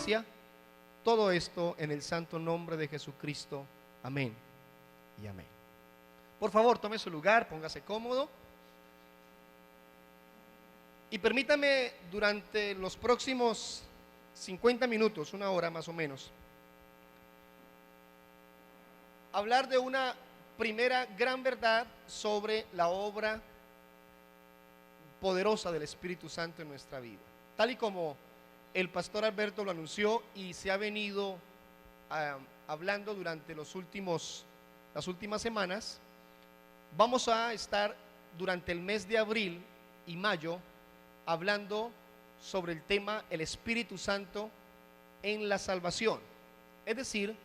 iglesia. Todo esto en el santo nombre de Jesucristo. Amén y amén. Por favor, tome su lugar, póngase cómodo. Y permítame durante los próximos 50 minutos, una hora más o menos, hablar de una primera gran verdad sobre la obra poderosa del Espíritu Santo en nuestra vida. Tal y como el pastor Alberto lo anunció y se ha venido hablando durante las últimas semanas, vamos a estar durante el mes de abril y mayo hablando sobre el tema el Espíritu Santo en la salvación. Es decir,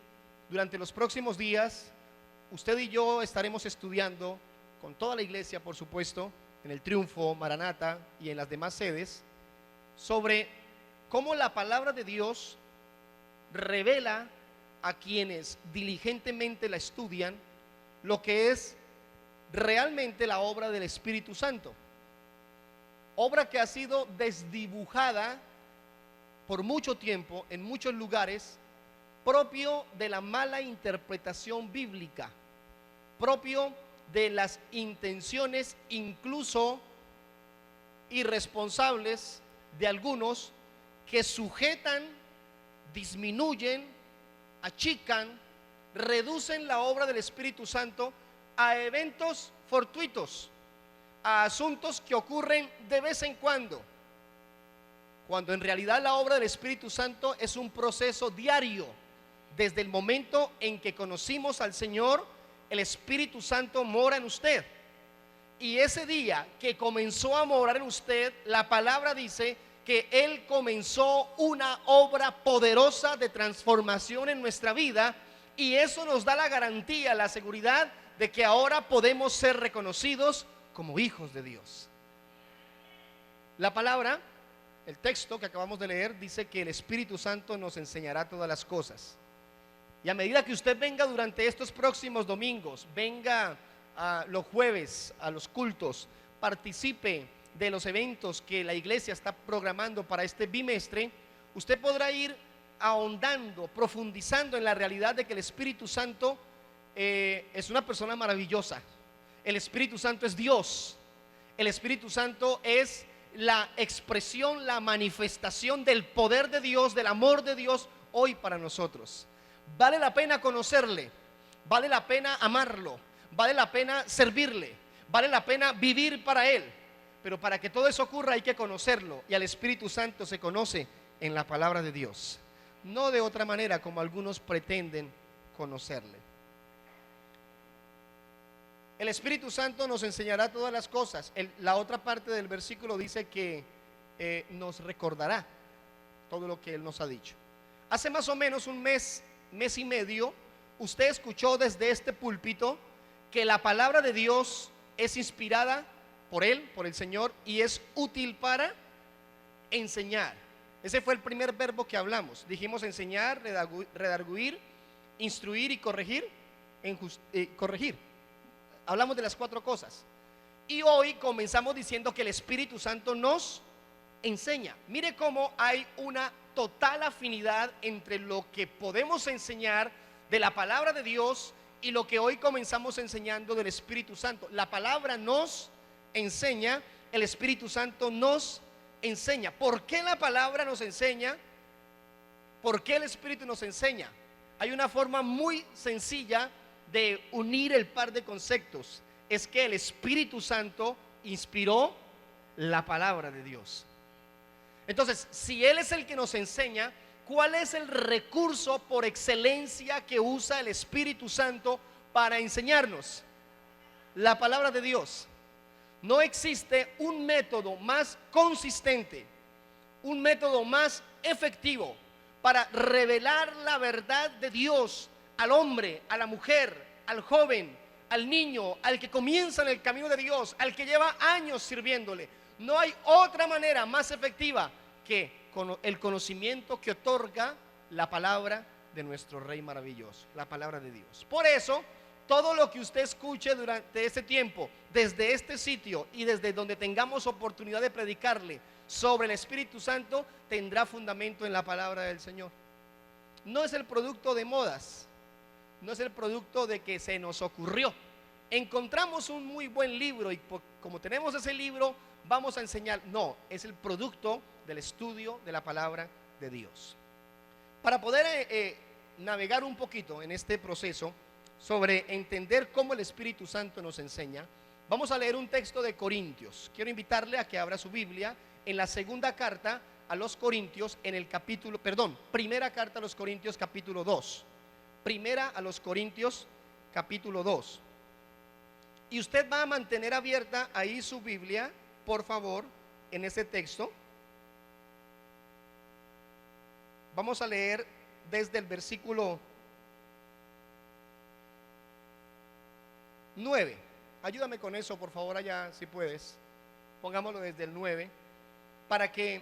durante los próximos días, usted y yo estaremos estudiando con toda la iglesia, por supuesto, en el Triunfo, Maranata y en las demás sedes, sobre cómo la palabra de Dios revela a quienes diligentemente la estudian lo que es realmente la obra del Espíritu Santo. Obra que ha sido desdibujada por mucho tiempo en muchos lugares, propio de la mala interpretación bíblica, propio de las intenciones incluso irresponsables de algunos que sujetan, disminuyen, achican, reducen la obra del Espíritu Santo a eventos fortuitos, a asuntos que ocurren de vez en cuando en realidad la obra del Espíritu Santo es un proceso diario. Desde el momento en que conocimos al Señor, el Espíritu Santo mora en usted, y ese día que comenzó a morar en usted, la palabra dice que Él comenzó una obra poderosa de transformación en nuestra vida, y eso nos da la garantía, la seguridad de que ahora podemos ser reconocidos como hijos de Dios. La palabra, el texto que acabamos de leer, dice que el Espíritu Santo nos enseñará todas las cosas. Y a medida que usted venga durante estos próximos domingos, venga a los jueves a los cultos, participe de los eventos que la iglesia está programando para este bimestre, usted podrá ir ahondando, profundizando en la realidad de que el Espíritu Santo es una persona maravillosa. El Espíritu Santo es Dios. El Espíritu Santo es la expresión, la manifestación del poder de Dios, del amor de Dios hoy para nosotros. Vale la pena conocerle, vale la pena amarlo, vale la pena servirle, vale la pena vivir para Él. Pero para que todo eso ocurra hay que conocerlo, y al Espíritu Santo se conoce en la palabra de Dios, no de otra manera como algunos pretenden conocerle. El Espíritu Santo nos enseñará todas las cosas. La otra parte del versículo dice que nos recordará todo lo que Él nos ha dicho. Hace más o menos un mes y medio, usted escuchó desde este púlpito que la palabra de Dios es inspirada por Él, por el Señor, y es útil para enseñar. Ese fue el primer verbo que hablamos. Dijimos enseñar, redarguir, instruir y corregir. Corregir. Hablamos de las 4 cosas. Y hoy comenzamos diciendo que el Espíritu Santo nos enseña. Mire cómo hay una total afinidad entre lo que podemos enseñar de la palabra de Dios y lo que hoy comenzamos enseñando del Espíritu Santo. La palabra nos enseña, el Espíritu Santo nos enseña. ¿Por qué la palabra nos enseña? ¿Por qué el Espíritu nos enseña? Hay una forma muy sencilla de unir el par de conceptos. Es que el Espíritu Santo inspiró la palabra de Dios. Entonces, si Él es el que nos enseña, ¿cuál es el recurso por excelencia que usa el Espíritu Santo para enseñarnos? La palabra de Dios. No existe un método más consistente, un método más efectivo para revelar la verdad de Dios al hombre, a la mujer, al joven, al niño, al que comienza en el camino de Dios, al que lleva años sirviéndole. No hay otra manera más efectiva que el conocimiento que otorga la palabra de nuestro Rey maravilloso, la palabra de Dios. Por eso, todo lo que usted escuche durante este tiempo, desde este sitio y desde donde tengamos oportunidad de predicarle sobre el Espíritu Santo tendrá fundamento en la palabra del Señor. No es el producto de modas, no es el producto de que se nos ocurrió. Encontramos un muy buen libro y como tenemos ese libro vamos a enseñar. No, es el producto del estudio de la palabra de Dios. Para poder navegar un poquito en este proceso sobre entender cómo el Espíritu Santo nos enseña, vamos a leer un texto de Corintios. Quiero invitarle a que abra su Biblia en la segunda carta a los Corintios, en el capítulo, primera carta a los Corintios capítulo 2. Primera a los Corintios capítulo 2. Y usted va a mantener abierta ahí su Biblia, por favor, en ese texto. Vamos a leer desde el versículo 9. Ayúdame con eso, por favor, allá, si puedes. Pongámoslo desde el 9, para que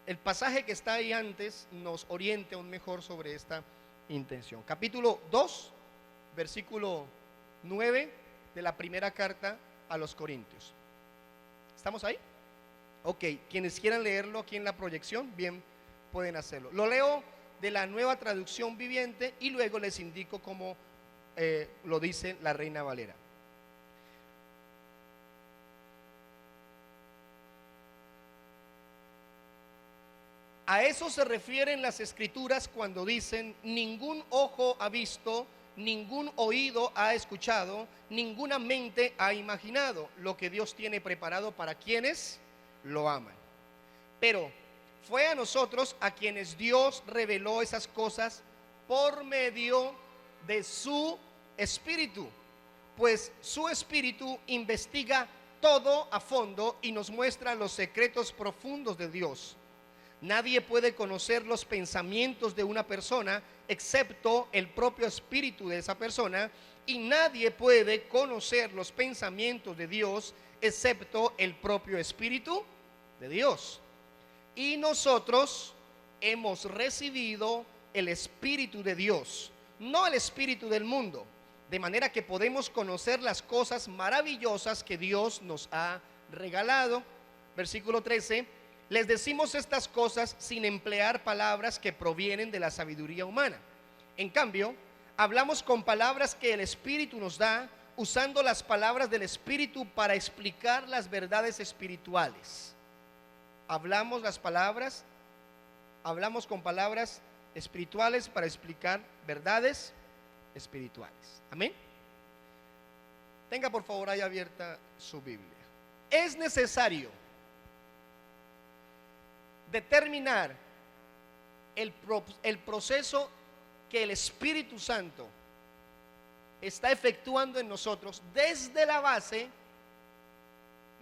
el pasaje que está ahí antes nos oriente aún mejor sobre esta intención. Capítulo 2, versículo 9 de la primera carta a los Corintios. ¿Estamos ahí? Ok, quienes quieran leerlo aquí en la proyección, bien, pueden hacerlo. Lo leo de la Nueva Traducción Viviente y luego les indico cómo lo dice la Reina Valera. A eso se refieren las Escrituras cuando dicen: ningún ojo ha visto, ningún oído ha escuchado, ninguna mente ha imaginado lo que Dios tiene preparado para quienes lo aman. Pero fue a nosotros a quienes Dios reveló esas cosas por medio de su Espíritu, pues su Espíritu investiga todo a fondo y nos muestra los secretos profundos de Dios. Nadie puede conocer los pensamientos de una persona excepto el propio espíritu de esa persona, y nadie puede conocer los pensamientos de Dios excepto el propio espíritu de Dios. Y nosotros hemos recibido el Espíritu de Dios, no el espíritu del mundo, de manera que podemos conocer las cosas maravillosas que Dios nos ha regalado. Versículo 13: les decimos estas cosas sin emplear palabras que provienen de la sabiduría humana. En cambio, hablamos con palabras que el Espíritu nos da, usando las palabras del Espíritu para explicar las verdades espirituales. Hablamos con palabras espirituales para explicar verdades espirituales. Amén. Tenga por favor ahí abierta su Biblia. Es necesario determinar el proceso que el Espíritu Santo está efectuando en nosotros desde la base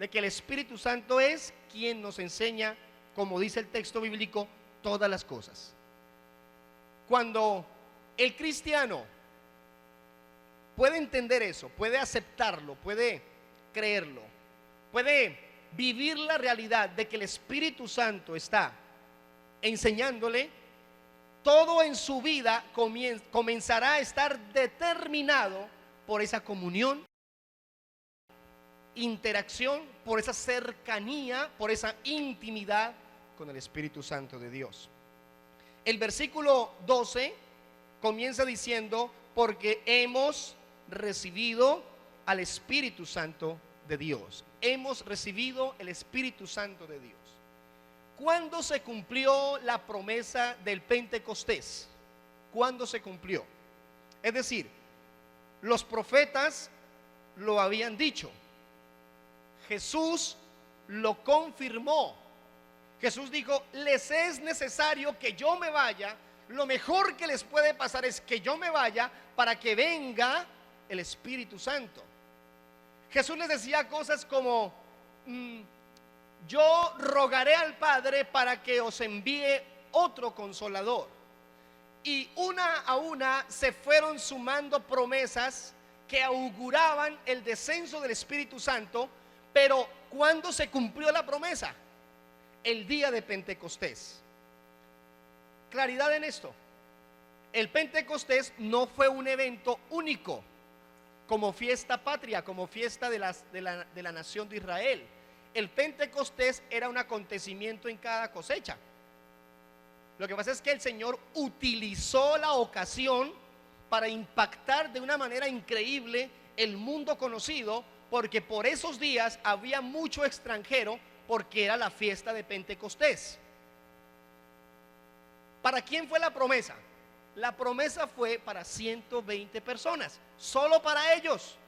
de que el Espíritu Santo es quien nos enseña, como dice el texto bíblico, todas las cosas. Cuando el cristiano puede entender eso, puede aceptarlo, puede creerlo, puede vivir la realidad de que el Espíritu Santo está enseñándole, todo en su vida comenzará a estar determinado por esa comunión, interacción, por esa cercanía, por esa intimidad con el Espíritu Santo de Dios. El versículo 12 comienza diciendo: porque hemos recibido al Espíritu Santo de Dios. Hemos recibido el Espíritu Santo de Dios. ¿Cuándo se cumplió la promesa del Pentecostés? ¿Cuándo se cumplió? Es decir, los profetas lo habían dicho, Jesús lo confirmó. Jesús dijo: les es necesario que yo me vaya. Lo mejor que les puede pasar es que yo me vaya para que venga el Espíritu Santo. Jesús les decía cosas como: yo rogaré al Padre para que os envíe otro consolador. Y una a una se fueron sumando promesas que auguraban el descenso del Espíritu Santo. Pero ¿cuándo se cumplió la promesa? El día de Pentecostés. Claridad en esto: el Pentecostés no fue un evento único. como fiesta patria, como fiesta de la nación de Israel. El Pentecostés era un acontecimiento en cada cosecha. Lo que pasa es que el Señor utilizó la ocasión para impactar de una manera increíble el mundo conocido, porque por esos días había mucho extranjero, porque era la fiesta de Pentecostés. ¿Para quién fue la promesa? La promesa fue para 120 personas, solo para ellos.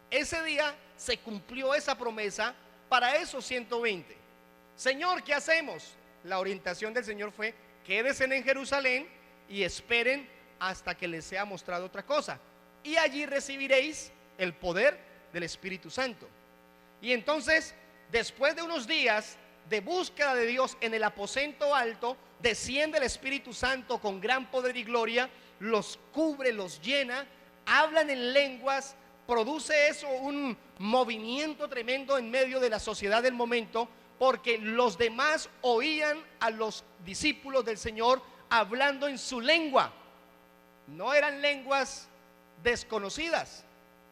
Ese día se cumplió esa promesa para esos 120. Señor, ¿qué hacemos? La orientación del Señor fue: quédense en Jerusalén y esperen hasta que les sea mostrado otra cosa, y allí recibiréis el poder del Espíritu Santo. Y entonces, después de unos días de búsqueda de Dios en el aposento alto, desciende el Espíritu Santo con gran poder y gloria, los cubre, los llena, hablan en lenguas, produce eso un movimiento tremendo en medio de la sociedad del momento, porque los demás oían a los discípulos del Señor hablando en su lengua. No eran lenguas desconocidas,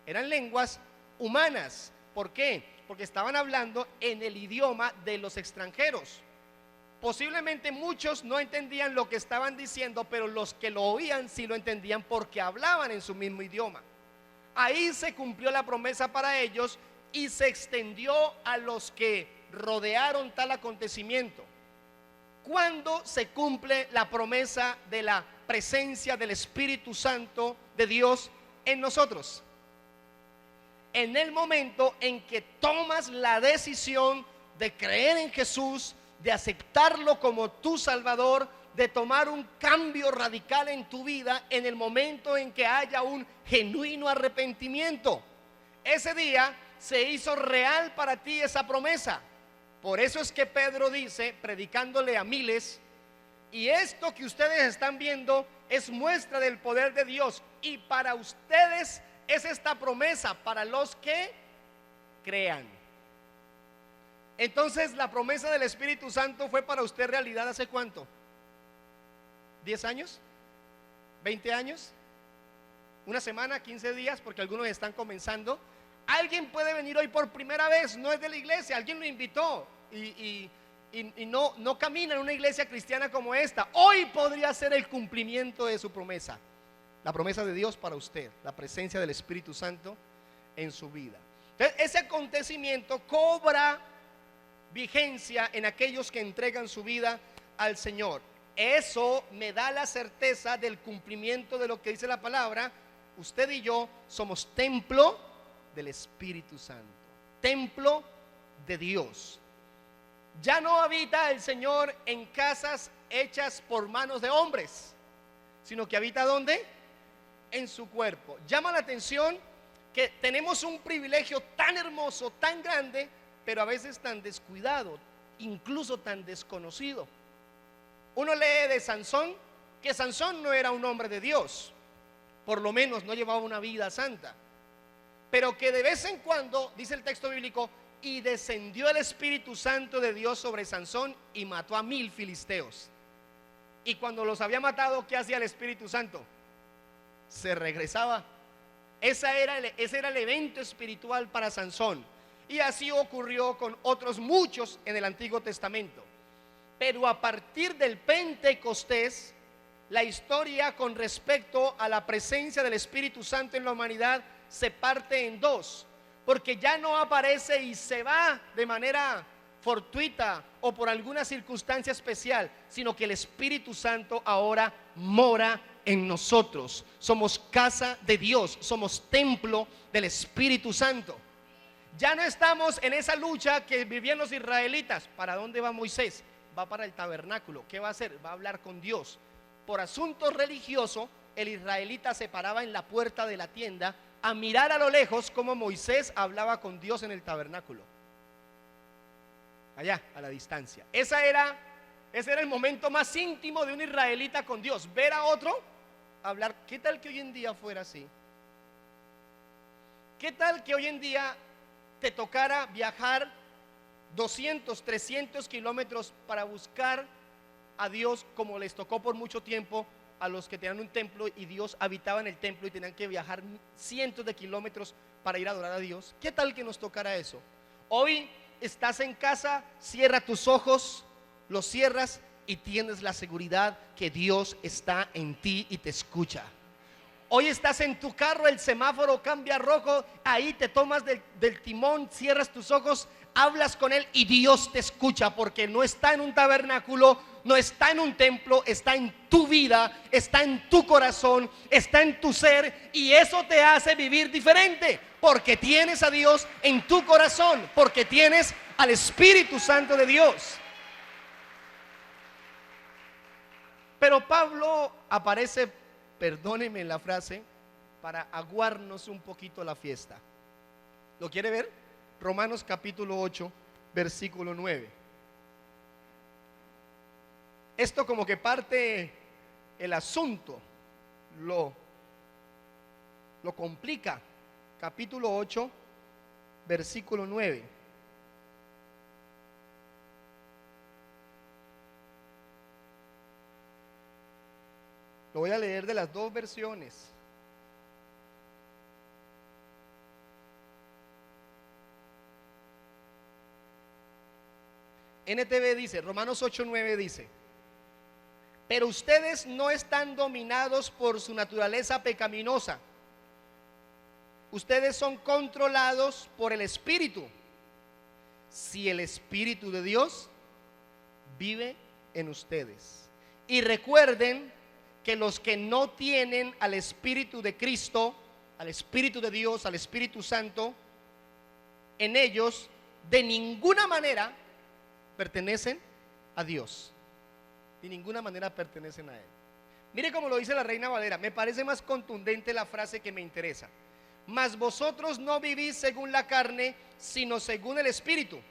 eran lenguas humanas. ¿Por qué? Porque estaban hablando en el idioma de los extranjeros. Posiblemente muchos no entendían lo que estaban diciendo, pero los que lo oían sí lo entendían, porque hablaban en su mismo idioma. Ahí se cumplió la promesa para ellos y se extendió a los que rodearon tal acontecimiento. ¿Cuándo se cumple la promesa de la presencia del Espíritu Santo de Dios en nosotros? En el momento en que tomas la decisión de creer en Jesús, de aceptarlo como tu Salvador, de tomar un cambio radical en tu vida, en el momento en que haya un genuino arrepentimiento. Ese día se hizo real para ti esa promesa. Por eso es que Pedro dice, predicándole a miles: y esto que ustedes están viendo es muestra del poder de Dios, y para ustedes es esta promesa, para los que crean. Entonces, la promesa del Espíritu Santo fue para usted realidad ¿hace cuánto? ¿10 años? ¿20 años? ¿Una semana? ¿15 días? Porque algunos están comenzando. Alguien puede venir hoy por primera vez, no es de la iglesia, alguien lo invitó y no camina en una iglesia cristiana como esta. Hoy podría ser el cumplimiento de su promesa. La promesa de Dios para usted, la presencia del Espíritu Santo en su vida. Entonces, ese acontecimiento cobra vigencia en aquellos que entregan su vida al Señor. Eso me da la certeza del cumplimiento de lo que dice la palabra. Usted y yo somos templo del Espíritu Santo, templo de Dios. Ya no habita el Señor en casas hechas por manos de hombres, sino que habita ¿dónde? En su cuerpo. Llama la atención que tenemos un privilegio tan hermoso, tan grande, pero a veces tan descuidado, incluso tan desconocido. Uno lee de Sansón que Sansón no era un hombre de Dios, por lo menos no llevaba una vida santa, pero que de vez en cuando, dice el texto bíblico, y descendió el Espíritu Santo de Dios sobre Sansón y mató a 1000 filisteos. Y cuando los había matado, ¿qué hacía el Espíritu Santo? Se regresaba. Ese era el evento espiritual para Sansón. Y así ocurrió con otros muchos en el Antiguo Testamento. Pero a partir del Pentecostés, la historia con respecto a la presencia del Espíritu Santo en la humanidad se parte en dos, porque ya no aparece y se va de manera fortuita o por alguna circunstancia especial, sino que el Espíritu Santo ahora mora en nosotros. Somos casa de Dios, somos templo del Espíritu Santo. Ya no estamos en esa lucha que vivían los israelitas. ¿Para dónde va Moisés? Va para el tabernáculo. ¿Qué va a hacer? Va a hablar con Dios. Por asunto religioso, el israelita se paraba en la puerta de la tienda a mirar a lo lejos cómo Moisés hablaba con Dios en el tabernáculo, allá a la distancia. Ese era el momento más íntimo de un israelita con Dios, ver a otro hablar. ¿Qué tal que hoy en día fuera así? ¿Qué tal que hoy en día te tocara viajar 200, 300 kilómetros para buscar a Dios, como les tocó por mucho tiempo a los que tenían un templo y Dios habitaba en el templo y tenían que viajar cientos de kilómetros para ir a adorar a Dios. ¿Qué tal que nos tocara eso? Hoy estás en casa, cierra tus ojos, los cierras y tienes la seguridad que Dios está en ti y te escucha. Hoy estás en tu carro, el semáforo cambia rojo, ahí te tomas del timón, cierras tus ojos, hablas con Él y Dios te escucha, porque no está en un tabernáculo, no está en un templo, está en tu vida, está en tu corazón, está en tu ser, y eso te hace vivir diferente, porque tienes a Dios en tu corazón, porque tienes al Espíritu Santo de Dios. Pero Pablo aparece, perdónenme la frase, para aguarnos un poquito la fiesta. ¿Lo quiere ver? Romanos capítulo 8, versículo 9. Esto como que parte el asunto, lo complica. Capítulo 8, versículo 9. Lo voy a leer de las dos versiones. NTV dice, Romanos 8:9 dice: pero ustedes no están dominados por su naturaleza pecaminosa. Ustedes son controlados por el Espíritu, si el Espíritu de Dios vive en ustedes. Y recuerden que los que no tienen al Espíritu de Cristo, al Espíritu de Dios, al Espíritu Santo en ellos, de ninguna manera pertenecen a Dios. De ninguna manera pertenecen a Él. Mire cómo lo dice la Reina Valera. Me parece más contundente la frase que me interesa. Mas vosotros no vivís según la carne, sino según el Espíritu,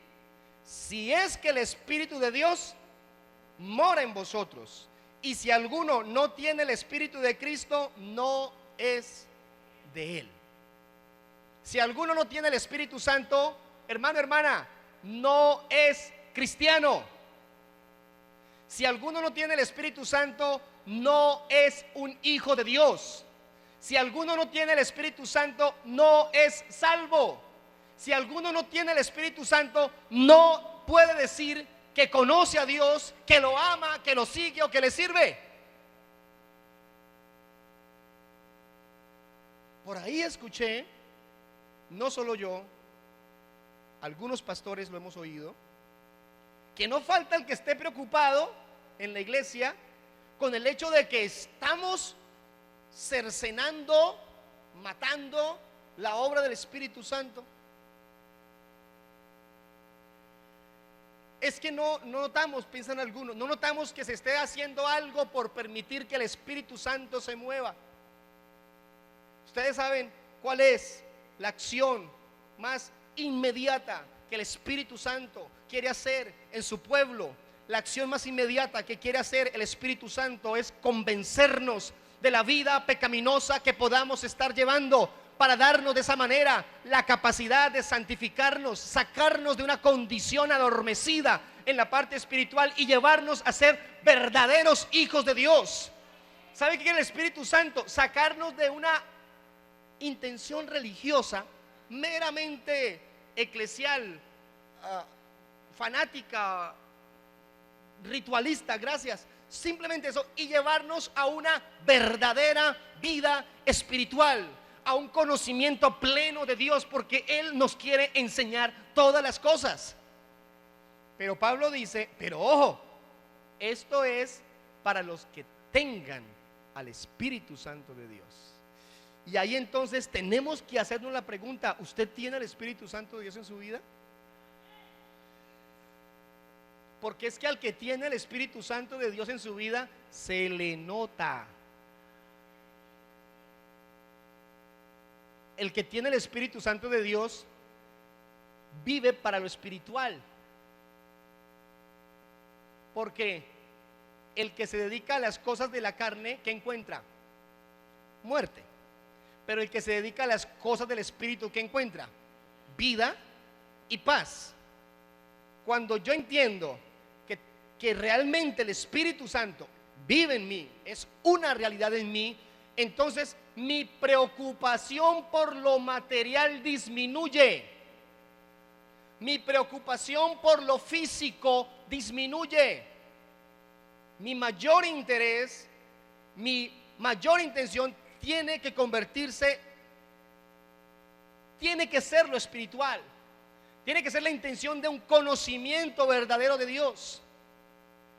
si es que el Espíritu de Dios mora en vosotros. Y si alguno no tiene el Espíritu de Cristo, no es de Él. Si alguno no tiene el Espíritu Santo, hermano, hermana, no es cristiano. Si alguno no tiene el Espíritu Santo, no es un hijo de Dios. Si alguno no tiene el Espíritu Santo, no es salvo. Si alguno no tiene el Espíritu Santo, no puede decir que conoce a Dios, que lo ama, que lo sigue o que le sirve. Por ahí escuché, no solo yo, algunos pastores lo hemos oído, que no falta el que esté preocupado en la iglesia con el hecho de que estamos cercenando, matando la obra del Espíritu Santo. Es que no notamos, piensan algunos, no notamos que se esté haciendo algo por permitir que el Espíritu Santo se mueva. Ustedes saben cuál es la acción más inmediata que el Espíritu Santo quiere hacer en su pueblo. La acción más inmediata que quiere hacer el Espíritu Santo es convencernos de la vida pecaminosa que podamos estar llevando, para darnos de esa manera la capacidad de santificarnos, sacarnos de una condición adormecida en la parte espiritual y llevarnos a ser verdaderos hijos de Dios. ¿Sabe qué quiere el Espíritu Santo? Sacarnos de una intención religiosa meramente eclesial, fanática, ritualista, gracias, simplemente eso, y llevarnos a una verdadera vida espiritual, a un conocimiento pleno de Dios, porque Él nos quiere enseñar todas las cosas. Pero Pablo dice, pero ojo, esto es para los que tengan al Espíritu Santo de Dios. Y ahí entonces tenemos que hacernos la pregunta: ¿usted tiene el Espíritu Santo de Dios en su vida? Porque es que al que tiene el Espíritu Santo de Dios en su vida, se le nota. El que tiene el Espíritu Santo de Dios vive para lo espiritual. Porque el que se dedica a las cosas de la carne, ¿qué encuentra? Muerte. Pero el que se dedica a las cosas del Espíritu, ¿qué encuentra? Vida y paz. Cuando yo entiendo que realmente el Espíritu Santo vive en mí, es una realidad en mí, entonces mi preocupación por lo material disminuye. Mi preocupación por lo físico disminuye. Mi mayor interés, mi mayor intención tiene que convertirse, tiene que ser lo espiritual. Tiene que ser la intención de un conocimiento verdadero de Dios.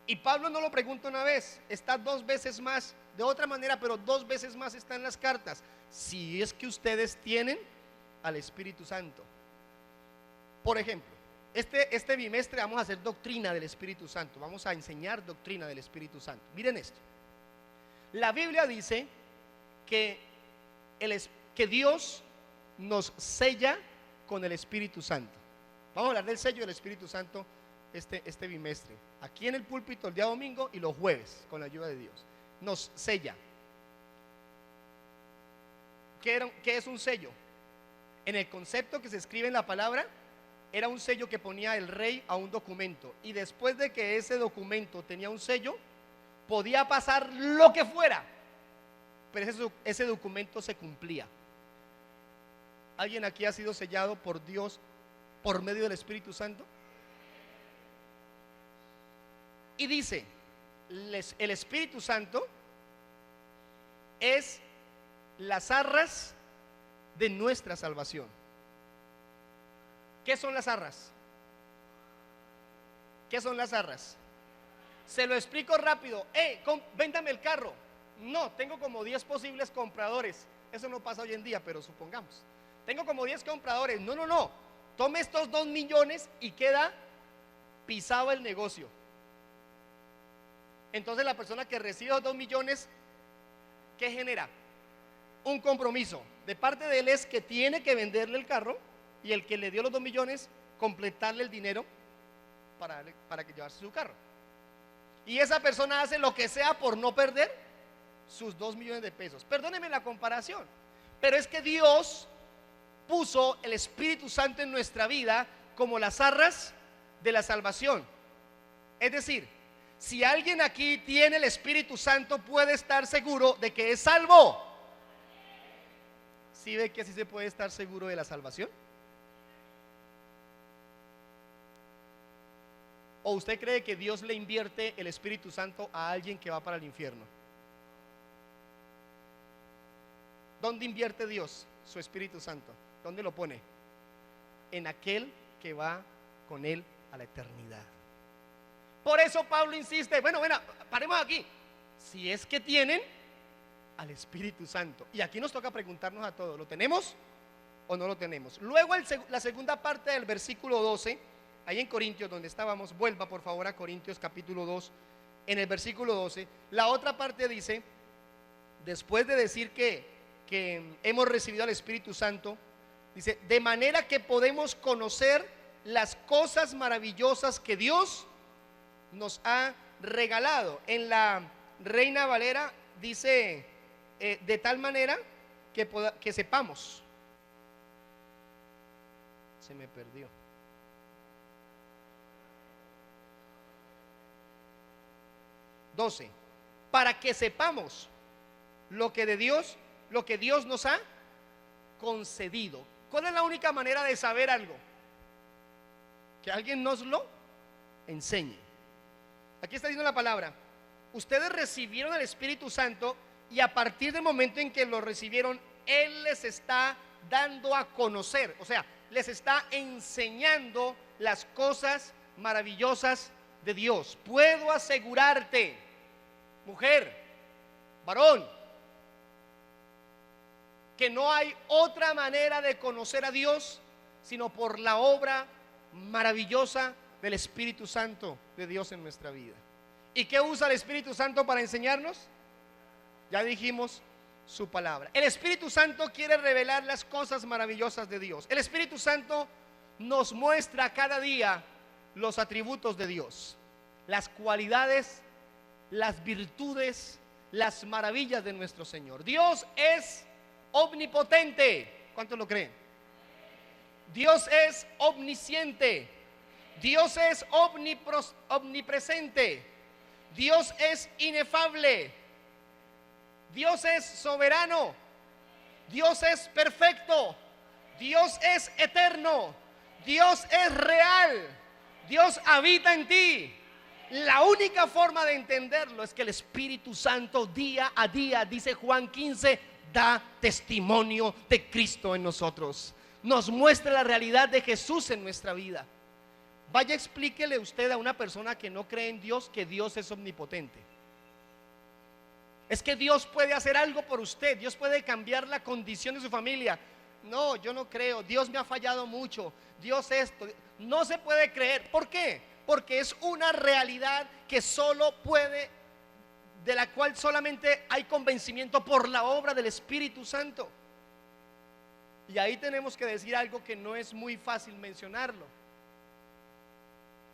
Y Pablo no lo pregunta una vez, está 2 veces más, de otra manera, pero 2 veces más está en las cartas. Si es que ustedes tienen al Espíritu Santo. Por ejemplo, este bimestre vamos a hacer doctrina del Espíritu Santo. Vamos a enseñar doctrina del Espíritu Santo. Miren esto. La Biblia dice que Dios nos sella con el Espíritu Santo. Vamos a hablar del sello del Espíritu Santo este bimestre, aquí en el púlpito el día domingo y los jueves, con la ayuda de Dios. Nos sella. ¿Qué es un sello? En el concepto que se escribe en la palabra, era un sello que ponía el rey a un documento, y después de que ese documento tenía un sello, podía pasar lo que fuera, pero ese documento se cumplía. ¿Alguien aquí ha sido sellado por Dios por medio del Espíritu Santo? Y dice, el Espíritu Santo es las arras de nuestra salvación. ¿Qué son las arras? ¿Qué son las arras? Se lo explico rápido. Véndame el carro. No, tengo como 10 posibles compradores. Eso no pasa hoy en día, pero supongamos. Tengo como 10 compradores. No. Tome estos 2 millones y queda pisado el negocio. Entonces la persona que recibe los 2 millones, ¿qué genera? Un compromiso. De parte de él es que tiene que venderle el carro, y el que le dio los 2 millones, completarle el dinero para que llevarse su carro. Y esa persona hace lo que sea por no perder sus 2 millones de pesos. Perdónenme la comparación, pero es que Dios puso el Espíritu Santo en nuestra vida como las arras de la salvación. Es decir, si alguien aquí tiene el Espíritu Santo, puede estar seguro de que es salvo. ¿Sí ve que así se puede estar seguro de la salvación? ¿O usted cree que Dios le invierte el Espíritu Santo a alguien que va para el infierno? ¿Dónde invierte Dios su Espíritu Santo? ¿Dónde lo pone? En aquel que va con él a la eternidad. Por eso Pablo insiste, bueno, paremos aquí. Si es que tienen al Espíritu Santo. Y aquí nos toca preguntarnos a todos, ¿lo tenemos o no lo tenemos? Luego la segunda parte del versículo 12, ahí en Corintios donde estábamos, vuelva por favor a Corintios capítulo 2, en el versículo 12, la otra parte dice, después de decir que hemos recibido al Espíritu Santo, dice, de manera que podemos conocer las cosas maravillosas que Dios nos ha regalado. En la Reina Valera dice, de tal manera que sepamos. Se me perdió. Para que sepamos lo que Dios nos ha concedido. ¿Cuál es la única manera de saber algo? Que alguien nos lo enseñe. Aquí está diciendo la palabra, ustedes recibieron el Espíritu Santo, y a partir del momento en que lo recibieron, Él les está dando a conocer, o sea, les está enseñando las cosas maravillosas de Dios. Puedo asegurarte, mujer, varón, que no hay otra manera de conocer a Dios sino por la obra maravillosa del Espíritu Santo de Dios en nuestra vida. ¿Y qué usa el Espíritu Santo para enseñarnos? Ya dijimos, su palabra. El Espíritu Santo quiere revelar las cosas maravillosas de Dios. El Espíritu Santo nos muestra cada día los atributos de Dios, las cualidades, las virtudes, las maravillas de nuestro Señor. Dios es omnipotente. ¿Cuántos lo creen? Dios es omnisciente. Dios es omnipresente. Dios es inefable. Dios es soberano. Dios es perfecto. Dios es eterno. Dios es real. Dios habita en ti. La única forma de entenderlo es que el Espíritu Santo día a día, dice Juan 15, da testimonio de Cristo en nosotros. Nos muestra la realidad de Jesús en nuestra vida. Vaya, explíquele usted a una persona que no cree en Dios que Dios es omnipotente. Es que Dios puede hacer algo por usted. Dios puede cambiar la condición de su familia. No, yo no creo. Dios me ha fallado mucho. Dios esto. No se puede creer. ¿Por qué? Porque es una realidad que solo puede, de la cual solamente hay convencimiento por la obra del Espíritu Santo. Y ahí tenemos que decir algo que no es muy fácil mencionarlo,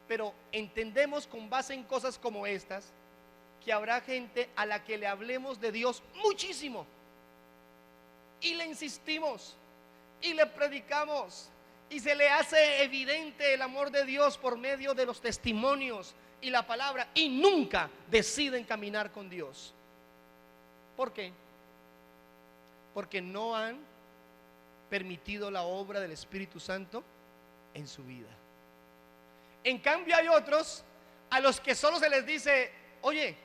pero entendemos con base en cosas como estas que habrá gente a la que le hablemos de Dios muchísimo y le insistimos y le predicamos y se le hace evidente el amor de Dios por medio de los testimonios y la palabra, y nunca deciden caminar con Dios. ¿Por qué? Porque no han permitido la obra del Espíritu Santo en su vida. En cambio hay otros a los que solo se les dice: oye,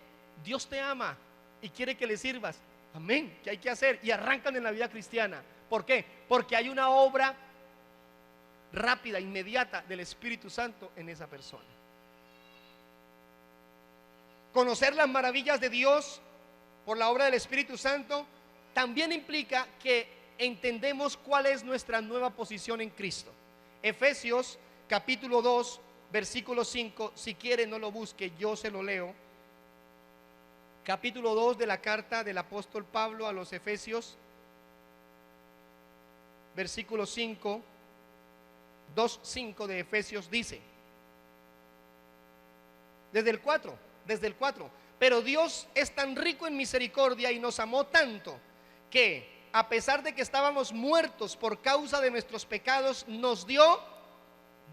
Dios te ama y quiere que le sirvas. Amén, ¿qué hay que hacer? Y arrancan en la vida cristiana. ¿Por qué? Porque hay una obra rápida, inmediata del Espíritu Santo en esa persona. Conocer las maravillas de Dios por la obra del Espíritu Santo también implica que entendemos cuál es nuestra nueva posición en Cristo. Efesios capítulo 2 versículo 5, si quiere no lo busque, yo se lo leo. Capítulo 2 de la carta del apóstol Pablo a los Efesios, versículo 5, 2:5 de Efesios dice, desde el 4, pero Dios es tan rico en misericordia y nos amó tanto que a pesar de que estábamos muertos por causa de nuestros pecados, nos dio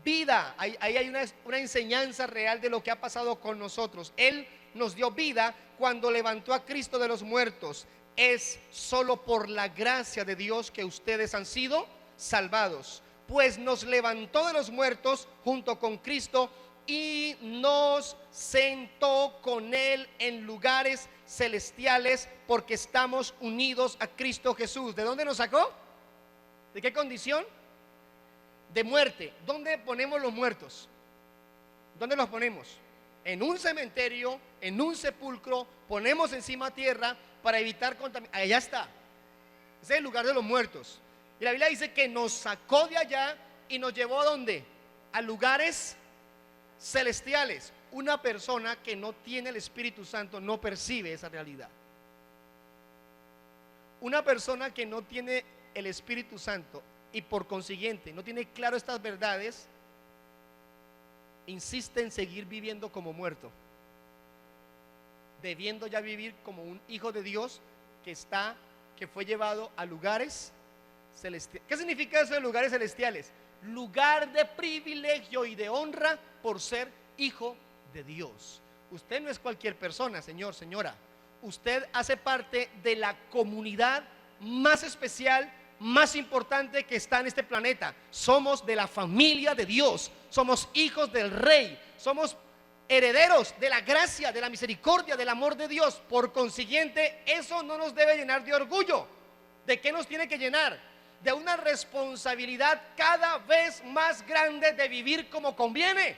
vida. Ahí hay una enseñanza real de lo que ha pasado con nosotros. Él nos dio vida cuando levantó a Cristo de los muertos. Es solo por la gracia de Dios que ustedes han sido salvados, pues nos levantó de los muertos junto con Cristo y nos sentó con Él en lugares celestiales, porque estamos unidos a Cristo Jesús. ¿De dónde nos sacó? ¿De qué condición? De muerte. ¿Dónde ponemos los muertos? ¿Dónde los ponemos? En un cementerio, en un sepulcro, ponemos encima tierra para evitar contaminación. Allá está. Ese es el lugar de los muertos. Y la Biblia dice que nos sacó de allá y nos llevó ¿a dónde? A lugares celestiales. Una persona que no tiene el Espíritu Santo no percibe esa realidad. Una persona que no tiene el Espíritu Santo y por consiguiente no tiene claro estas verdades, insiste en seguir viviendo como muerto, debiendo ya vivir como un hijo de Dios que fue llevado a lugares celestiales. ¿Qué significa eso de lugares celestiales? Lugar de privilegio y de honra por ser hijo de Dios. Usted no es cualquier persona, señor, señora. Usted hace parte de la comunidad más especial, más importante que está en este planeta. Somos de la familia de Dios. Somos hijos del Rey. Somos herederos de la gracia, de la misericordia, del amor de Dios. Por consiguiente, eso no nos debe llenar de orgullo. ¿De qué nos tiene que llenar? De una responsabilidad cada vez más grande de vivir como conviene,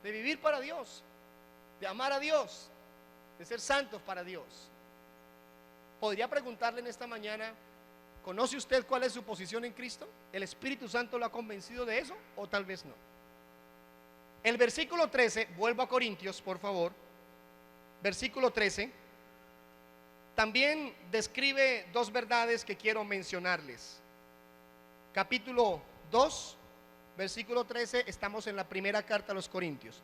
de vivir para Dios, de amar a Dios, de ser santos para Dios. Podría preguntarle en esta mañana: ¿conoce usted cuál es su posición en Cristo? ¿El Espíritu Santo lo ha convencido de eso o tal vez no? El versículo 13, vuelvo a Corintios por favor, versículo 13 también describe dos verdades que quiero mencionarles. Capítulo 2, versículo 13, estamos en la primera carta a los Corintios.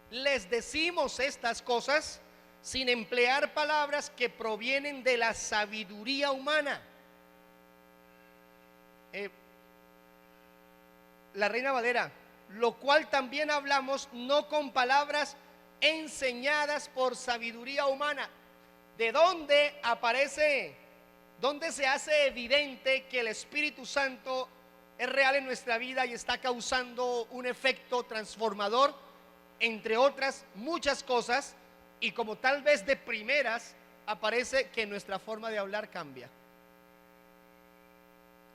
Les decimos estas cosas sin emplear palabras que provienen de la sabiduría humana. la Reina Valera, lo cual también hablamos no con palabras enseñadas por sabiduría humana. ¿De dónde aparece, dónde se hace evidente que el Espíritu Santo es real en nuestra vida y está causando un efecto transformador, entre otras muchas cosas? Y como tal vez de primeras aparece que nuestra forma de hablar cambia.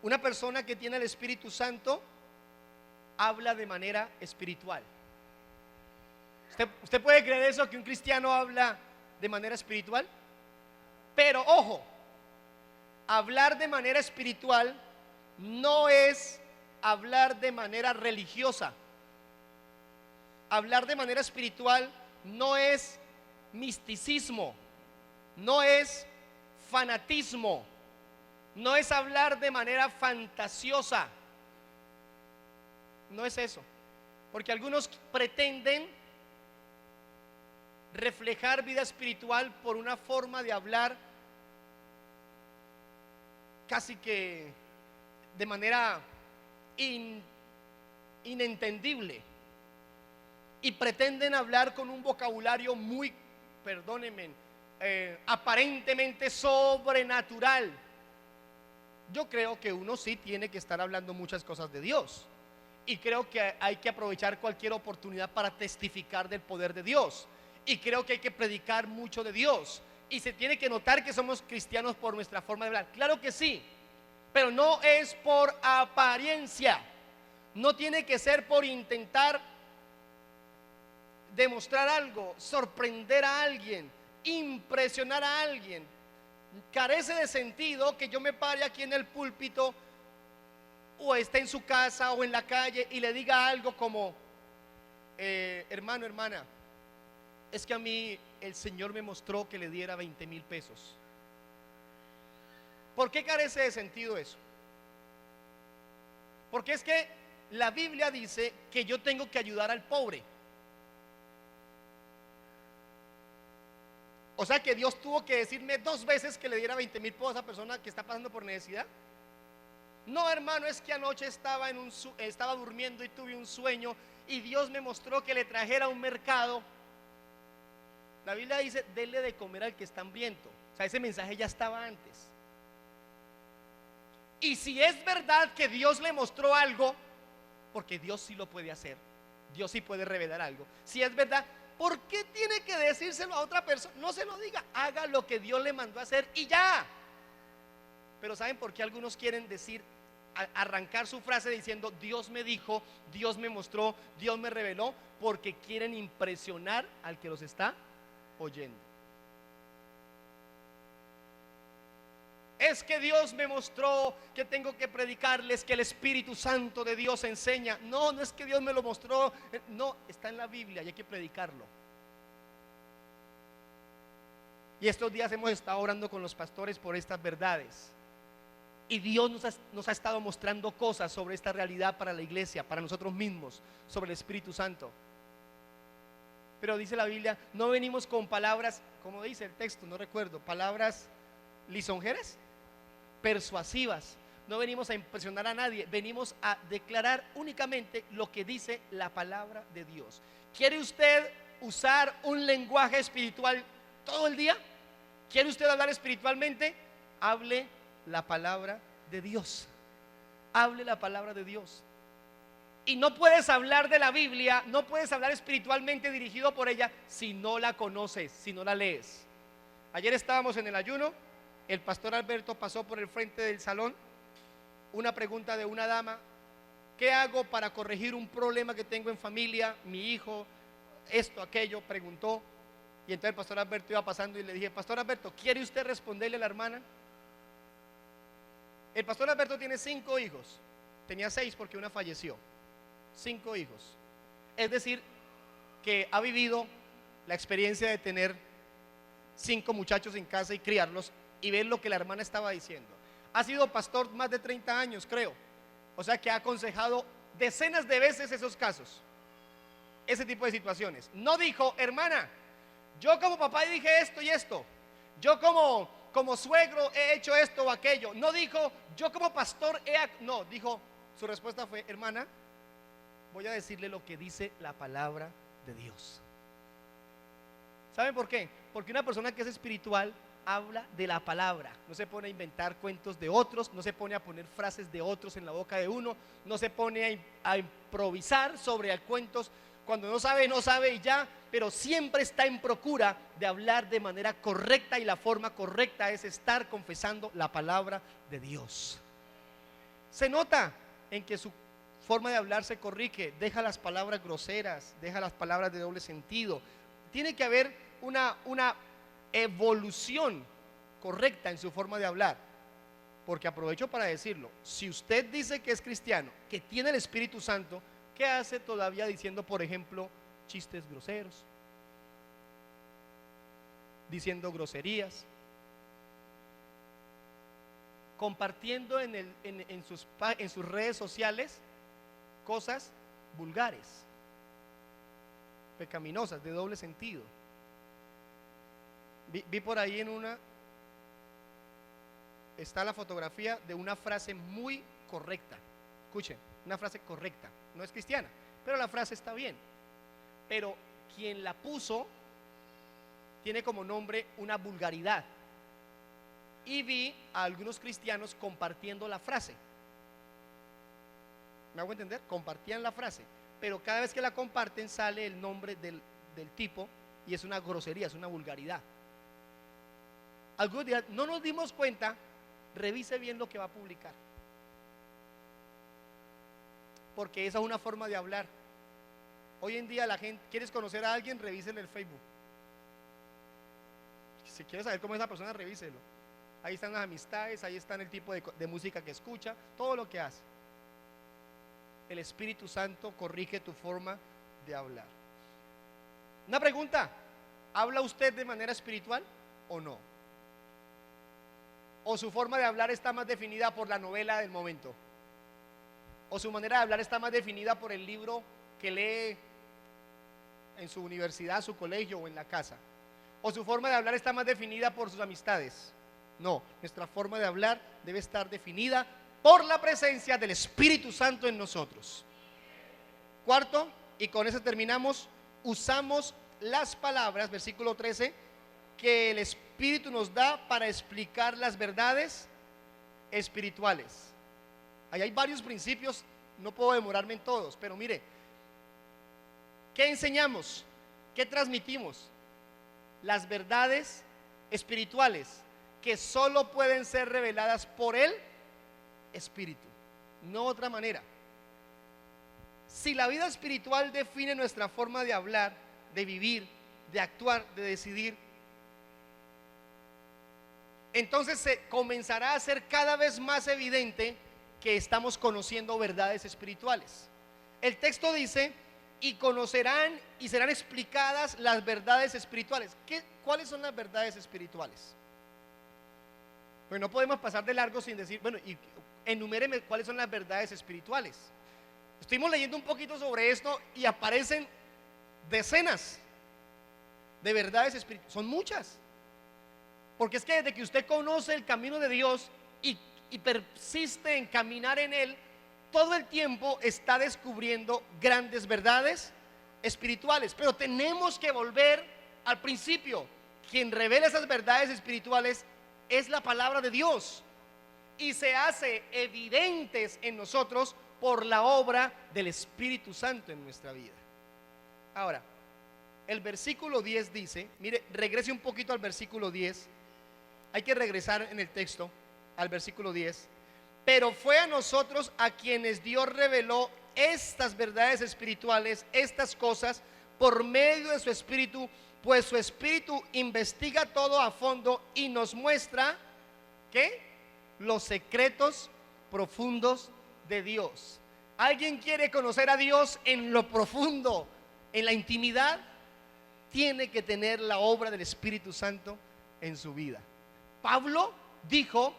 Una persona que tiene el Espíritu Santo habla de manera espiritual. ¿Usted puede creer eso, que un cristiano habla de manera espiritual? Pero ojo, hablar de manera espiritual no es hablar de manera religiosa. Hablar de manera espiritual no es misticismo, no es fanatismo, no es hablar de manera fantasiosa. No es eso, porque algunos pretenden reflejar vida espiritual por una forma de hablar casi que de manera inentendible, y pretenden hablar con un vocabulario muy, perdónenme, aparentemente sobrenatural. Yo creo que uno sí tiene que estar hablando muchas cosas de Dios, y creo que hay que aprovechar cualquier oportunidad para testificar del poder de Dios, y creo que hay que predicar mucho de Dios, y se tiene que notar que somos cristianos por nuestra forma de hablar. Claro que sí, pero no es por apariencia, no tiene que ser por intentar demostrar algo, sorprender a alguien, impresionar a alguien. Carece de sentido que yo me pare aquí en el púlpito, o esté en su casa o en la calle, y le diga algo como: hermano, hermana, es que a mí el Señor me mostró que le diera 20,000 pesos. ¿Por qué carece de sentido eso? Porque es que la Biblia dice que yo tengo que ayudar al pobre. O sea que Dios tuvo que decirme 2 veces que le diera 20,000 pesos a esa persona que está pasando por necesidad. No, hermano, es que anoche estaba durmiendo y tuve un sueño y Dios me mostró que le trajera a un mercado. La Biblia dice: denle de comer al que está hambriento. O sea, ese mensaje ya estaba antes. Y si es verdad que Dios le mostró algo, porque Dios sí lo puede hacer, Dios sí puede revelar algo. Si es verdad, ¿por qué tiene que decírselo a otra persona? No se lo diga, haga lo que Dios le mandó a hacer y ya. Pero ¿saben por qué algunos quieren decir, arrancar su frase diciendo Dios me dijo, Dios me mostró, Dios me reveló? Porque quieren impresionar al que los está oyendo. Es que Dios me mostró que tengo que predicarles que el Espíritu Santo de Dios enseña. No, no es que Dios me lo mostró, no, está en la Biblia y hay que predicarlo. Y estos días hemos estado orando con los pastores por estas verdades, y Dios nos ha estado mostrando cosas sobre esta realidad para la iglesia, para nosotros mismos, sobre el Espíritu Santo. Pero dice la Biblia, no venimos con palabras, como dice el texto, no recuerdo, palabras lisonjeras, persuasivas. No venimos a impresionar a nadie, venimos a declarar únicamente lo que dice la palabra de Dios. ¿Quiere usted usar un lenguaje espiritual todo el día? ¿Quiere usted hablar espiritualmente? Hable la palabra de Dios. Hable la palabra de Dios. Y no puedes hablar de la Biblia, no puedes hablar espiritualmente dirigido por ella si no la conoces, si no la lees. Ayer estábamos en el ayuno. El pastor Alberto pasó por el frente del salón. Una pregunta de una dama: ¿qué hago para corregir un problema que tengo en familia? Mi hijo, esto, aquello, preguntó. Y entonces el pastor Alberto iba pasando y le dije: pastor Alberto, ¿quiere usted responderle a la hermana? El pastor Alberto tiene 5 hijos. Tenía 6 porque una falleció. 5 hijos. Es decir, que ha vivido la experiencia de tener 5 muchachos en casa y criarlos, y ver lo que la hermana estaba diciendo. Ha sido pastor más de 30 años, creo. O sea que ha aconsejado decenas de veces esos casos, ese tipo de situaciones. No dijo: hermana, yo como papá dije esto y esto, yo como suegro he hecho esto o aquello. No dijo: yo como pastor no, dijo, su respuesta fue: hermana, voy a decirle lo que dice la palabra de Dios. ¿Saben por qué? Porque una persona que es espiritual habla de la palabra, no se pone a inventar cuentos de otros, no se pone a poner frases de otros en la boca de uno, no se pone a improvisar sobre cuentos. Cuando no sabe, no sabe y ya, pero siempre está en procura de hablar de manera correcta, y la forma correcta es estar confesando la palabra de Dios. Se nota en que su forma de hablar se corrige, deja las palabras groseras, deja las palabras de doble sentido. Tiene que haber una evolución correcta en su forma de hablar. Porque aprovecho para decirlo, si usted dice que es cristiano, que tiene el Espíritu Santo, ¿qué hace todavía diciendo, por ejemplo, chistes groseros, diciendo groserías, compartiendo en sus redes sociales cosas vulgares, pecaminosas, de doble sentido? Vi por ahí está la fotografía de una frase muy correcta. Escuchen, una frase correcta, no es cristiana, pero la frase está bien. Pero quien la puso tiene como nombre una vulgaridad. Y vi a algunos cristianos compartiendo la frase. ¿Me hago entender? Compartían la frase, pero cada vez que la comparten sale el nombre del tipo, y es una grosería, es una vulgaridad. Algunos dirán, no nos dimos cuenta. Revise bien lo que va a publicar, porque esa es una forma de hablar. Hoy en día la gente, ¿quieres conocer a alguien? Revísele el Facebook. Si quieres saber cómo es esa persona, revíselo. Ahí están las amistades, ahí están el tipo de música que escucha, todo lo que hace. El Espíritu Santo corrige tu forma de hablar. Una pregunta: ¿habla usted de manera espiritual o no? ¿O su forma de hablar está más definida por la novela del momento? ¿O su manera de hablar está más definida por el libro que lee en su universidad, su colegio o en la casa? ¿O su forma de hablar está más definida por sus amistades? No, nuestra forma de hablar debe estar definida por la presencia del Espíritu Santo en nosotros. Cuarto, y con eso terminamos, usamos las palabras, versículo 13, que el Espíritu nos da para explicar las verdades espirituales. Ahí hay varios principios, no puedo demorarme en todos, pero mire, ¿qué enseñamos? ¿Qué transmitimos? Las verdades espirituales que solo pueden ser reveladas por el Espíritu, no otra manera. Si la vida espiritual define nuestra forma de hablar, de vivir, de actuar, de decidir, entonces se comenzará a ser cada vez más evidente que estamos conociendo verdades espirituales. El texto dice: y conocerán y serán explicadas las verdades espirituales. ¿Cuáles son las verdades espirituales? Pues no podemos pasar de largo sin decir, bueno, y enuméreme cuáles son las verdades espirituales. Estuvimos leyendo un poquito sobre esto y aparecen decenas de verdades espirituales. Son muchas. Porque es que desde que usted conoce el camino de Dios y persiste en caminar en él, todo el tiempo está descubriendo grandes verdades espirituales. Pero tenemos que volver al principio. Quien revela esas verdades espirituales es la palabra de Dios, y se hace evidentes en nosotros por la obra del Espíritu Santo en nuestra vida. Ahora, el versículo 10 dice, mire, regrese un poquito al versículo 10. Hay que regresar en el texto al versículo 10. Pero fue a nosotros a quienes Dios reveló estas verdades espirituales, estas cosas, por medio de su Espíritu, pues su Espíritu investiga todo a fondo y nos muestra, ¿qué? Los secretos profundos de Dios. ¿Alguien quiere conocer a Dios en lo profundo, en la intimidad? Tiene que tener la obra del Espíritu Santo en su vida. Pablo dijo: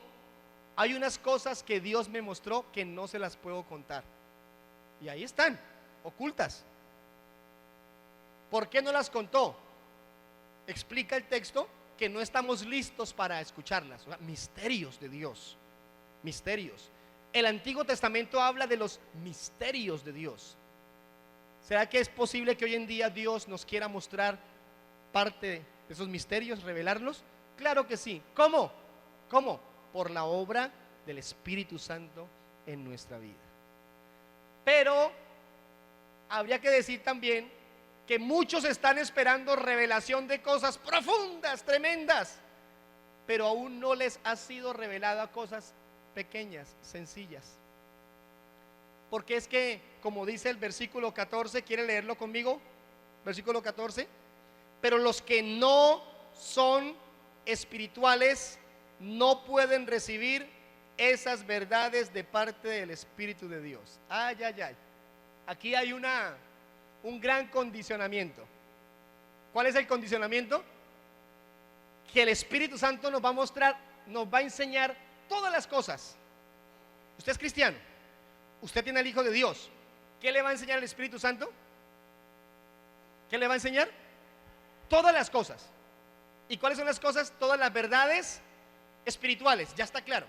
hay unas cosas que Dios me mostró que no se las puedo contar, y ahí están, ocultas. ¿Por qué no las contó? Explica el texto que no estamos listos para escucharlas. O sea, misterios de Dios, misterios. El Antiguo Testamento habla de los misterios de Dios. ¿Será que es posible que hoy en día Dios nos quiera mostrar parte de esos misterios, revelarlos? Claro que sí. ¿Cómo? ¿Cómo? Por la obra del Espíritu Santo en nuestra vida. Pero habría que decir también que muchos están esperando revelación de cosas profundas, tremendas, pero aún no les ha sido revelada cosas pequeñas, sencillas. Porque es que, como dice el versículo 14, ¿quiere leerlo conmigo? Versículo 14. Pero los que no son espirituales no pueden recibir esas verdades de parte del Espíritu de Dios. Ay, ay, ay. Aquí hay un gran condicionamiento. ¿Cuál es el condicionamiento? Que el Espíritu Santo nos va a mostrar, nos va a enseñar todas las cosas. Usted es cristiano, usted tiene al Hijo de Dios. ¿Qué le va a enseñar el Espíritu Santo? ¿Qué le va a enseñar? Todas las cosas. ¿Y cuáles son las cosas? Todas las verdades espirituales, ya está claro.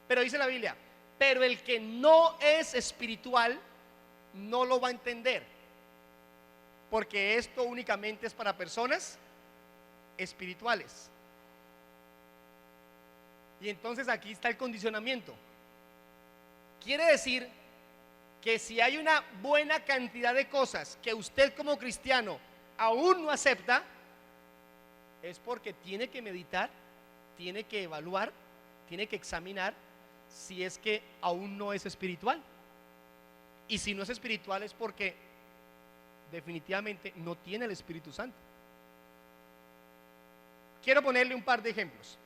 Pero dice la Biblia, pero el que no es espiritual no lo va a entender, porque esto únicamente es para personas espirituales. Y entonces aquí está el condicionamiento. Quiere decir que si hay una buena cantidad de cosas que usted como cristiano aún no acepta, es porque tiene que meditar, tiene que evaluar, tiene que examinar si es que aún no es espiritual. Y si no es espiritual es porque definitivamente no tiene el Espíritu Santo. Quiero ponerle un par de ejemplos.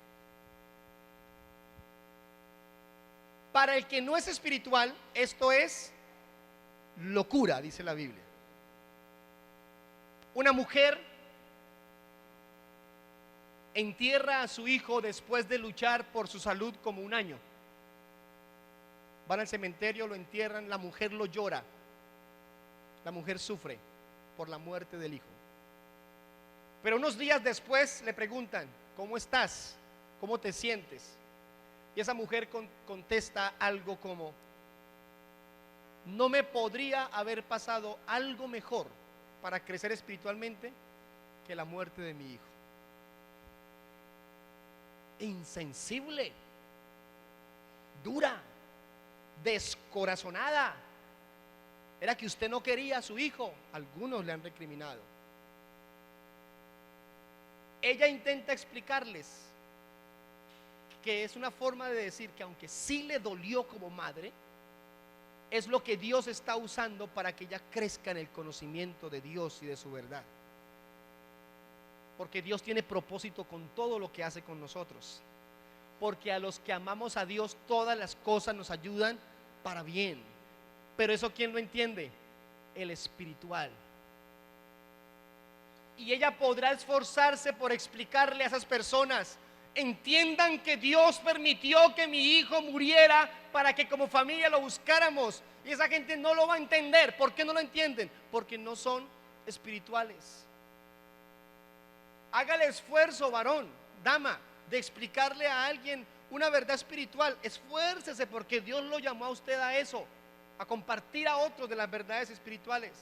Para el que no es espiritual, esto es locura, dice la Biblia. Una mujer entierra a su hijo después de luchar por su salud como un año. Van al cementerio, lo entierran, la mujer lo llora. La mujer sufre por la muerte del hijo. Pero unos días después le preguntan, ¿cómo estás? ¿Cómo te sientes? Y esa mujer contesta algo como, no me podría haber pasado algo mejor para crecer espiritualmente que la muerte de mi hijo. Insensible, dura, descorazonada. Era que usted no quería a su hijo. Algunos le han recriminado. Ella intenta explicarles que es una forma de decir que aunque sí le dolió como madre, es lo que Dios está usando para que ella crezca en el conocimiento de Dios y de su verdad. Porque Dios tiene propósito con todo lo que hace con nosotros. Porque a los que amamos a Dios todas las cosas nos ayudan para bien. Pero eso, ¿quién lo entiende? El espiritual. Y ella podrá esforzarse por explicarle a esas personas, entiendan que Dios permitió que mi hijo muriera para que como familia lo buscáramos. Y esa gente no lo va a entender. ¿Por qué no lo entienden? Porque no son espirituales. Haga el esfuerzo, varón, dama, de explicarle a alguien una verdad espiritual. Esfuércese, porque Dios lo llamó a usted a eso, a compartir a otros de las verdades espirituales.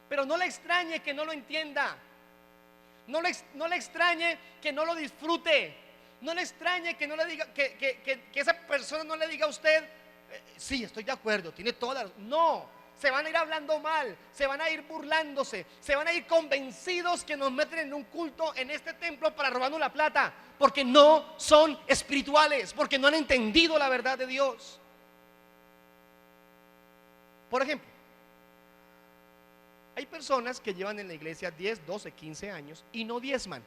Pero no le extrañe que no lo entienda. No le extrañe que no lo disfrute. No le extrañe que no le diga que esa persona no le diga a usted, sí, estoy de acuerdo, tiene todas las... No, se van a ir hablando mal, se van a ir burlándose, se van a ir convencidos que nos meten en un culto en este templo para robarnos la plata, porque no son espirituales, porque no han entendido la verdad de Dios. Por ejemplo, hay personas que llevan en la iglesia 10, 12, 15 años y no diezman,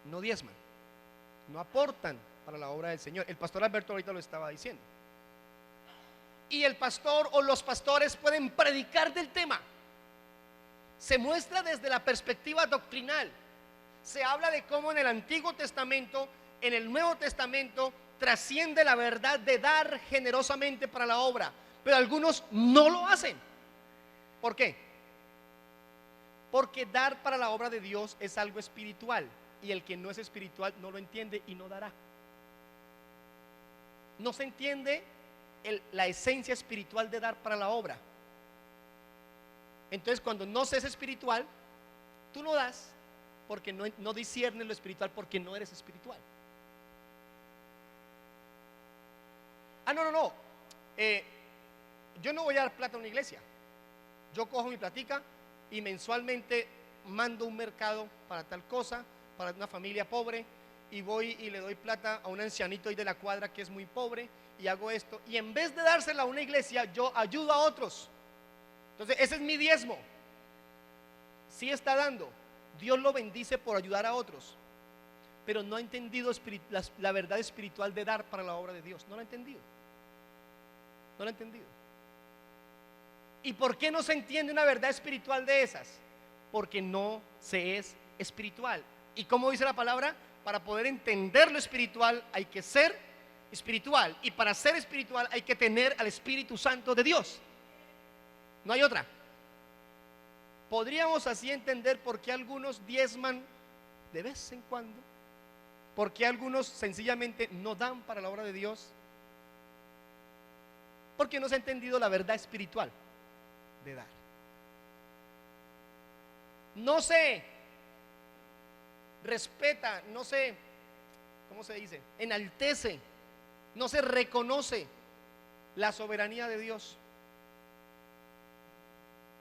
no aportan para la obra del Señor. El pastor Alberto ahorita lo estaba diciendo. Y el pastor o los pastores pueden predicar del tema. Se muestra desde la perspectiva doctrinal. Se habla de cómo en el Antiguo Testamento, en el Nuevo Testamento, trasciende la verdad de dar generosamente para la obra. Pero algunos no lo hacen. ¿Por qué? Porque dar para la obra de Dios es algo espiritual, y el que no es espiritual no lo entiende y no dará. No se entiende la esencia espiritual de dar para la obra. Entonces cuando no se es espiritual, tú no das porque no disciernes lo espiritual, porque no eres espiritual. No. Yo no voy a dar plata a una iglesia. Yo cojo mi platica y mensualmente mando un mercado para tal cosa, para una familia pobre, y voy y le doy plata a un ancianito ahí de la cuadra que es muy pobre, y hago esto, y en vez de dársela a una iglesia, yo ayudo a otros. Entonces ese es mi diezmo. Sí está dando, Dios lo bendice por ayudar a otros, pero no ha entendido la verdad espiritual de dar para la obra de Dios. No lo ha entendido. No lo ha entendido. ¿Y por qué no se entiende una verdad espiritual de esas? Porque no se es espiritual. ¿Y cómo dice la palabra? Para poder entender lo espiritual hay que ser espiritual, y para ser espiritual hay que tener al Espíritu Santo de Dios. No hay otra. Podríamos así entender por qué algunos diezman de vez en cuando, por qué algunos sencillamente no dan para la obra de Dios, porque no se ha entendido la verdad espiritual de dar. No se respeta, no se, ¿cómo se dice? Enaltece, no se reconoce la soberanía de Dios.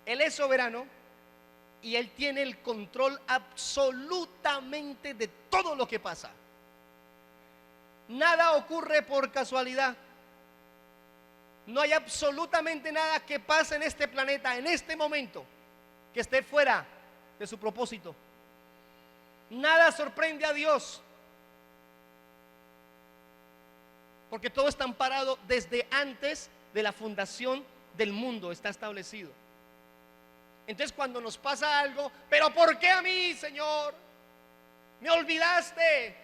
Él es soberano y Él tiene el control absolutamente de todo lo que pasa. Nada ocurre por casualidad. No hay absolutamente nada que pase en este planeta en este momento que esté fuera de su propósito. Nada sorprende a Dios, porque todo está amparado desde antes de la fundación del mundo, está establecido. Entonces cuando nos pasa algo, pero ¿por qué a mí, Señor? Me olvidaste.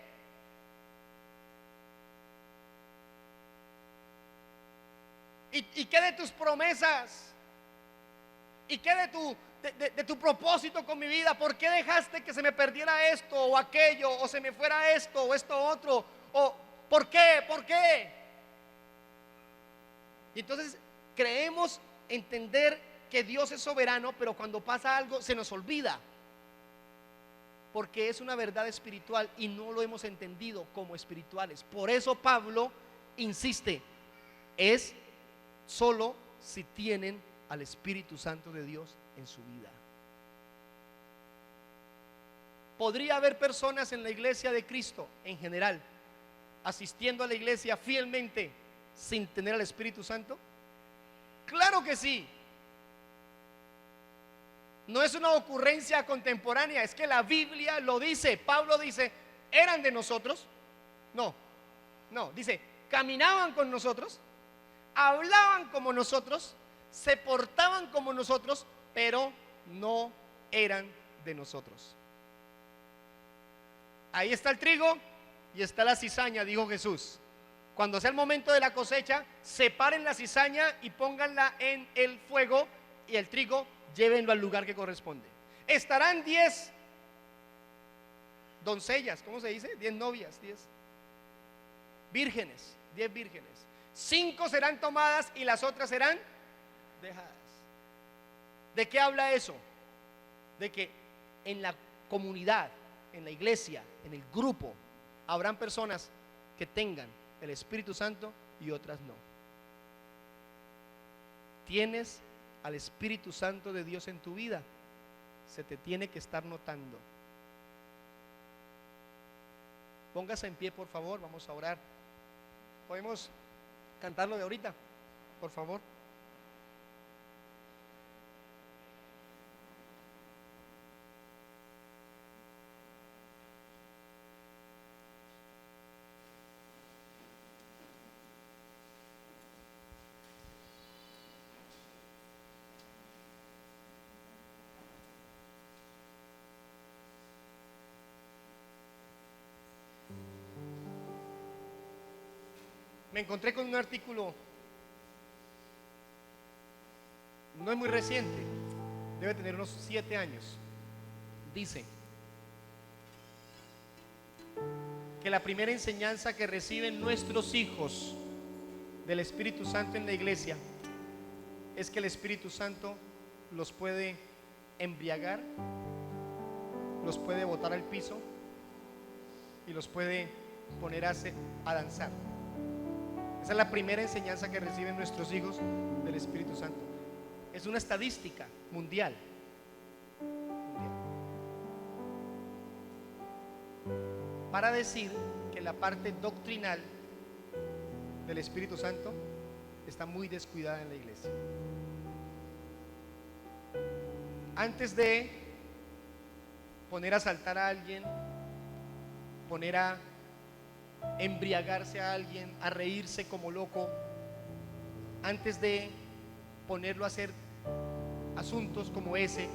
¿Y qué de tus promesas? ¿Y qué de tu propósito con mi vida? ¿Por qué dejaste que se me perdiera esto o aquello, o se me fuera esto o esto otro? ¿O por qué? ¿Por qué? Y entonces creemos entender que Dios es soberano, pero cuando pasa algo se nos olvida, porque es una verdad espiritual y no lo hemos entendido como espirituales. Por eso Pablo insiste, es solo si tienen al Espíritu Santo de Dios en su vida. ¿Podría haber personas en la iglesia de Cristo en general asistiendo a la iglesia fielmente sin tener al Espíritu Santo? Claro que sí. No es una ocurrencia contemporánea, es que la Biblia lo dice. Pablo dice, ¿eran de nosotros? No, dice, caminaban con nosotros, hablaban como nosotros, se portaban como nosotros, pero no eran de nosotros. Ahí está el trigo y está la cizaña, dijo Jesús. Cuando sea el momento de la cosecha, separen la cizaña y pónganla en el fuego, y el trigo llévenlo al lugar que corresponde. Estarán 10 doncellas, ¿cómo se dice? 10 novias, 10 vírgenes, 10 vírgenes. 5 serán tomadas y las otras serán dejadas. ¿De qué habla eso? De que en la comunidad, en la iglesia, en el grupo, habrán personas que tengan el Espíritu Santo y otras no. Tienes al Espíritu Santo de Dios en tu vida, se te tiene que estar notando. Póngase en pie, por favor, vamos a orar. Podemos cantarlo de ahorita, por favor. Me encontré con un artículo, no es muy reciente, debe tener unos 7 años. Dice que la primera enseñanza que reciben nuestros hijos del Espíritu Santo en la iglesia es que el Espíritu Santo los puede embriagar, los puede botar al piso y los puede poner a danzar. Esa es la primera enseñanza que reciben nuestros hijos del Espíritu Santo. Es una estadística mundial. Para decir que la parte doctrinal del Espíritu Santo está muy descuidada en la iglesia. Antes de poner a saltar a alguien, poner a embriagarse a alguien, a reírse como loco, antes de ponerlo a hacer asuntos como ese,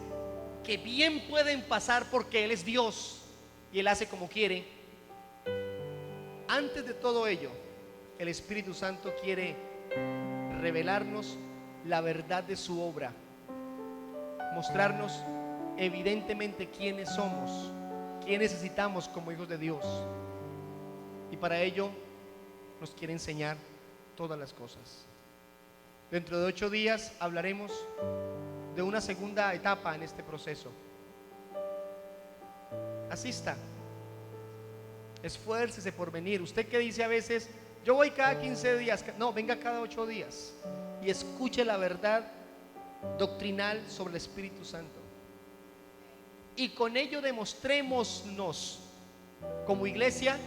que bien pueden pasar porque Él es Dios y Él hace como quiere, antes de todo ello, el Espíritu Santo quiere revelarnos la verdad de su obra, mostrarnos evidentemente quiénes somos, qué necesitamos como hijos de Dios. Y para ello nos quiere enseñar todas las cosas. Dentro de 8 días hablaremos de una segunda etapa en este proceso. Asista, esfuércese por venir. Usted que dice a veces, yo voy cada 15 días, no, venga cada 8 días y escuche la verdad doctrinal sobre el Espíritu Santo. Y con ello demostrémonos como iglesia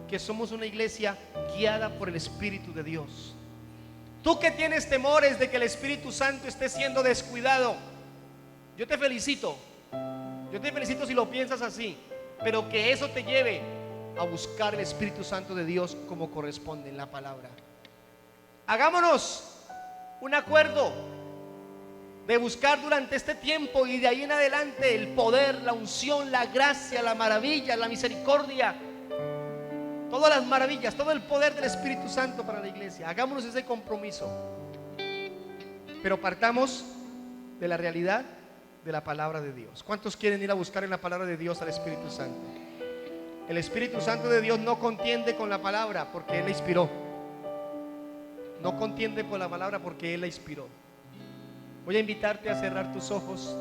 que somos una iglesia guiada por el Espíritu de Dios. Tú que tienes temores de que el Espíritu Santo esté siendo descuidado, yo te felicito si lo piensas así, pero que eso te lleve a buscar el Espíritu Santo de Dios como corresponde en la palabra. Hagámonos un acuerdo de buscar durante este tiempo y de ahí en adelante el poder, la unción, la gracia, la maravilla, la misericordia, todas las maravillas, todo el poder del Espíritu Santo para la iglesia. Hagámonos ese compromiso, pero partamos de la realidad de la palabra de Dios. ¿Cuántos quieren ir a buscar en la palabra de Dios al Espíritu Santo? El Espíritu Santo de Dios no contiende con la palabra porque Él la inspiró. No contiende con la palabra porque Él la inspiró. Voy a invitarte a cerrar tus ojos,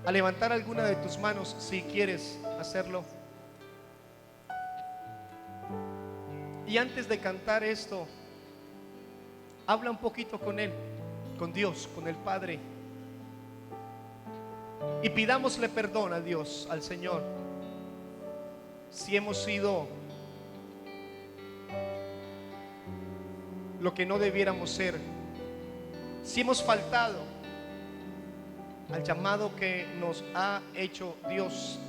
a levantar alguna de tus manos si quieres hacerlo. Y antes de cantar esto, habla un poquito con Él, con Dios, con el Padre, y pidámosle perdón a Dios, al Señor, si hemos sido lo que no debiéramos ser, si hemos faltado al llamado que nos ha hecho Dios.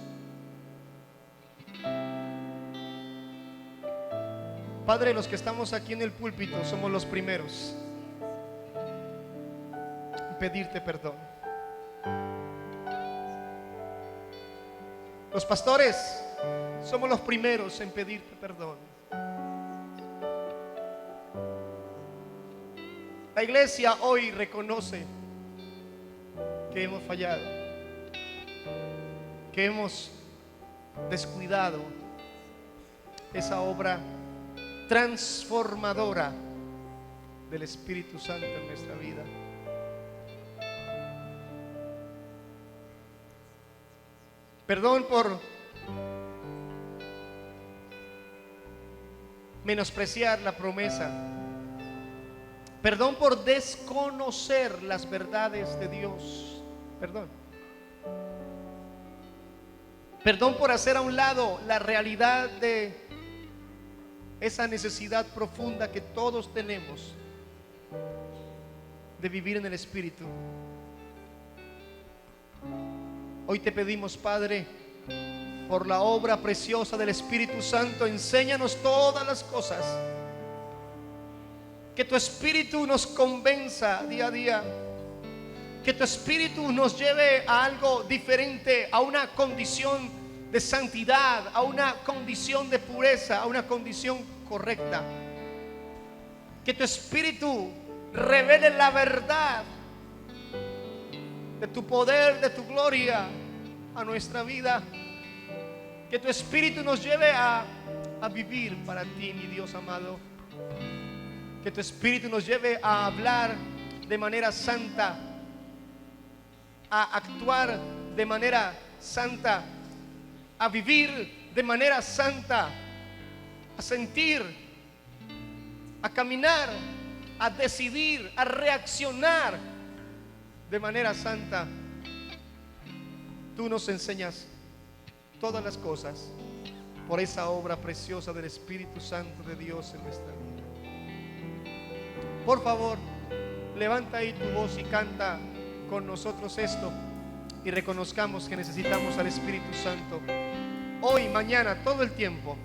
Padre, los que estamos aquí en el púlpito somos los primeros en pedirte perdón. Los pastores somos los primeros en pedirte perdón. La iglesia hoy reconoce que hemos fallado, que hemos descuidado esa obra transformadora del Espíritu Santo en nuestra vida. Perdón por menospreciar la promesa. Perdón por desconocer las verdades de Dios. Perdón. Perdón por hacer a un lado la realidad de esa necesidad profunda que todos tenemos de vivir en el Espíritu. Hoy te pedimos, Padre, por la obra preciosa del Espíritu Santo, enséñanos todas las cosas. Que tu Espíritu nos convenza día a día. Que tu Espíritu nos lleve a algo diferente, a una condición de santidad, a una condición de pureza, a una condición correcta. Que tu Espíritu revele la verdad de tu poder, de tu gloria a nuestra vida. Que tu Espíritu nos lleve a vivir para ti, mi Dios amado. Que tu Espíritu nos lleve a hablar de manera santa, a actuar de manera santa, a vivir de manera santa, a sentir, a caminar, a decidir, a reaccionar de manera santa. Tú nos enseñas todas las cosas por esa obra preciosa del Espíritu Santo de Dios en nuestra vida. Por favor, levanta ahí tu voz y canta con nosotros esto, y reconozcamos que necesitamos al Espíritu Santo hoy, mañana, todo el tiempo.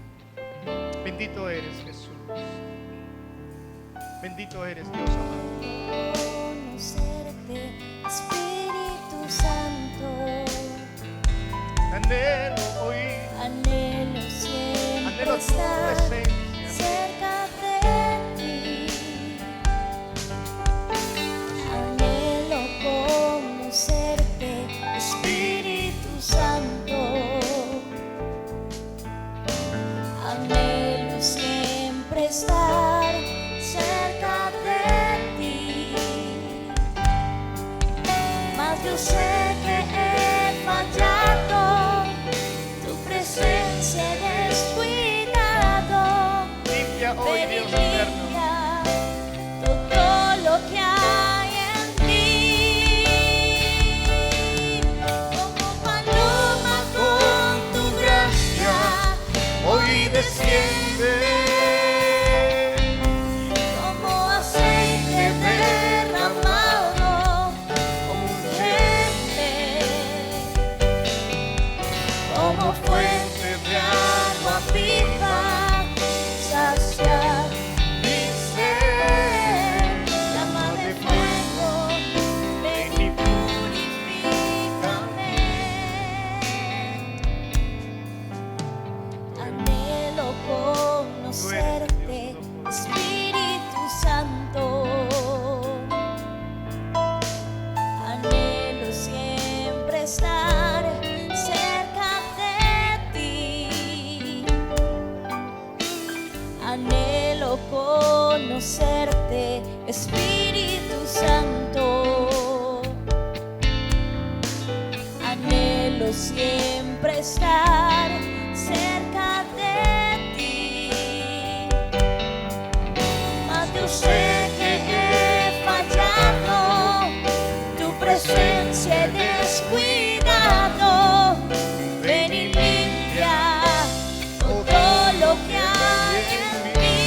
Bendito eres, Jesús. Bendito eres, Dios amado. Conocerte, Espíritu Santo. Anhelo oír, Anhelo siempre anhelo tu estar presencia. cerca de ti. Anhelo conocerte, Espíritu Santo. Anhelo siempre estar cerca de ti. Mas yo sé que he fallado, tu presencia he descuidado. Limpia hoy, Ven y Dios eterno. limpia todo lo que hay en ti. Como paloma con tu gracia, Hoy desciende como aceite derramado, como fuente de agua viva, sacia mi ser. llama de fuego, ven y purifícame. Anhelo conocerte, Espíritu Santo. Anhelo siempre estar cerca de ti. Anhelo conocerte, Espíritu Santo. Anhelo siempre estar cerca de ti. Mas yo sé que he fallado, tu presencia he descuidado. Ven y limpia todo lo que hay en mí.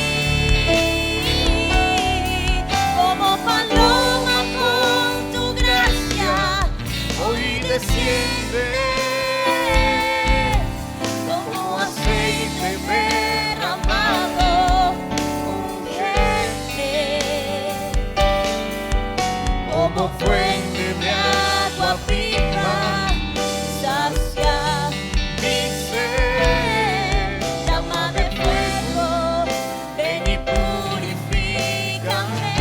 Como paloma con tu gracia, Hoy desciende como aceite derramado, ungiente, como fuente de agua viva, sacia mi ser. llama de fuego, ven y purifícame.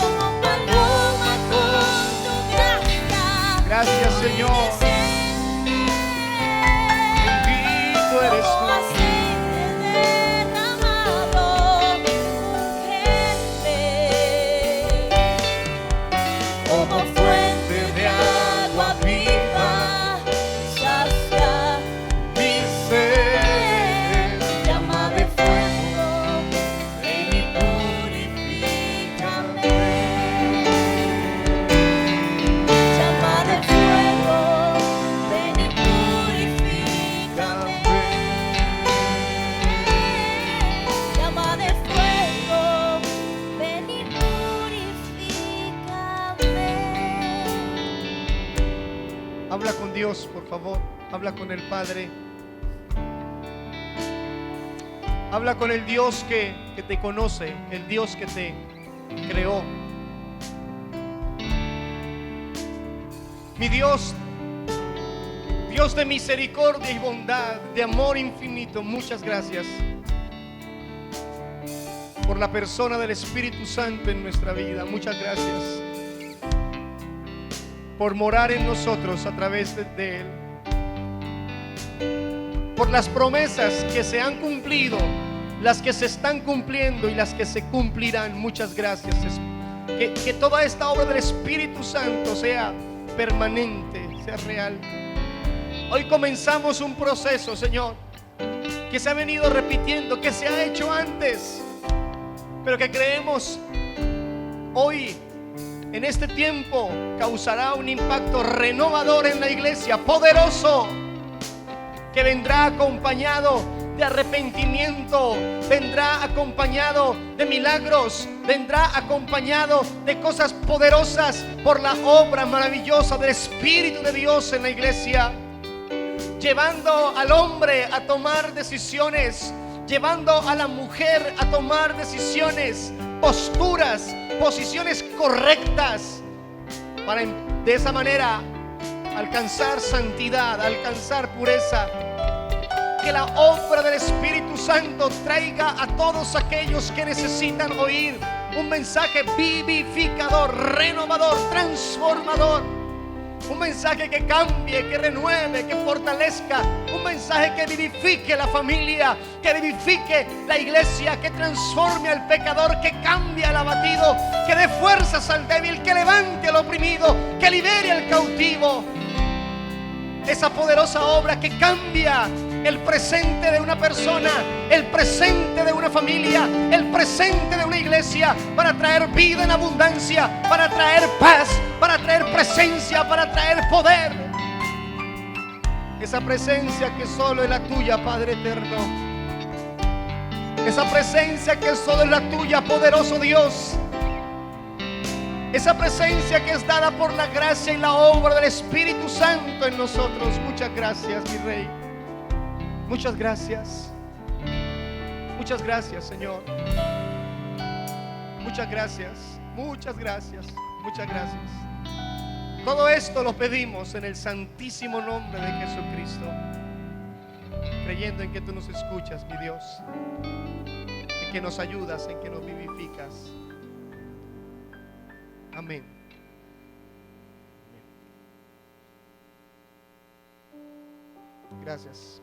Como paloma con tu gracia, Gracias, Señor. Bendito eres como tú. aceite derramado, ungiente, como fuente de agua viva, sacia Mi ser. llama de fuego, ven y purifícame. Llama de fuego, ven y purifícame. Llama de fuego, ven y purifícame. Habla con Dios, por favor. Habla con el Padre. Habla con el Dios que te conoce, el Dios que te creó. Mi Dios, Dios de misericordia y bondad, de amor infinito, muchas gracias por la persona del Espíritu Santo en nuestra vida. Muchas gracias por morar en nosotros a través de Él, por las promesas que se han cumplido las que se están cumpliendo y las que se cumplirán. Muchas gracias. Que toda esta obra del Espíritu Santo sea permanente, sea real. Hoy comenzamos un proceso, Señor, que se ha venido repitiendo, que se ha hecho antes, pero que creemos hoy, en este tiempo, causará un impacto renovador en la iglesia, poderoso, que vendrá acompañado de arrepentimiento, vendrá acompañado de milagros, vendrá acompañado de cosas poderosas por la obra maravillosa del Espíritu de Dios en la iglesia, llevando al hombre a tomar decisiones, llevando a la mujer a tomar decisiones, posturas, posiciones correctas, para de esa manera alcanzar santidad, alcanzar pureza. Que la obra del Espíritu Santo traiga a todos aquellos que necesitan oír un mensaje vivificador, renovador, transformador. Un mensaje que cambie, que renueve, que fortalezca. Un mensaje que vivifique la familia, que vivifique la iglesia, que transforme al pecador, que cambie al abatido, que dé fuerzas al débil, que levante al oprimido, que libere al cautivo. Esa poderosa obra que cambia el presente de una persona, el presente de una familia, el presente de una iglesia, para traer vida en abundancia, para traer paz, para traer presencia, para traer poder. Esa presencia que solo es la tuya, Padre eterno. Esa presencia que solo es la tuya, poderoso Dios. Esa presencia que es dada por la gracia y la obra del Espíritu Santo en nosotros. Muchas gracias, mi Rey. Muchas gracias. Muchas gracias, Señor. Muchas gracias. Muchas gracias. Muchas gracias. Todo esto lo pedimos en el santísimo nombre de Jesucristo, creyendo en que tú nos escuchas, mi Dios, en que nos ayudas, en que nos vivificas. Amén. Gracias.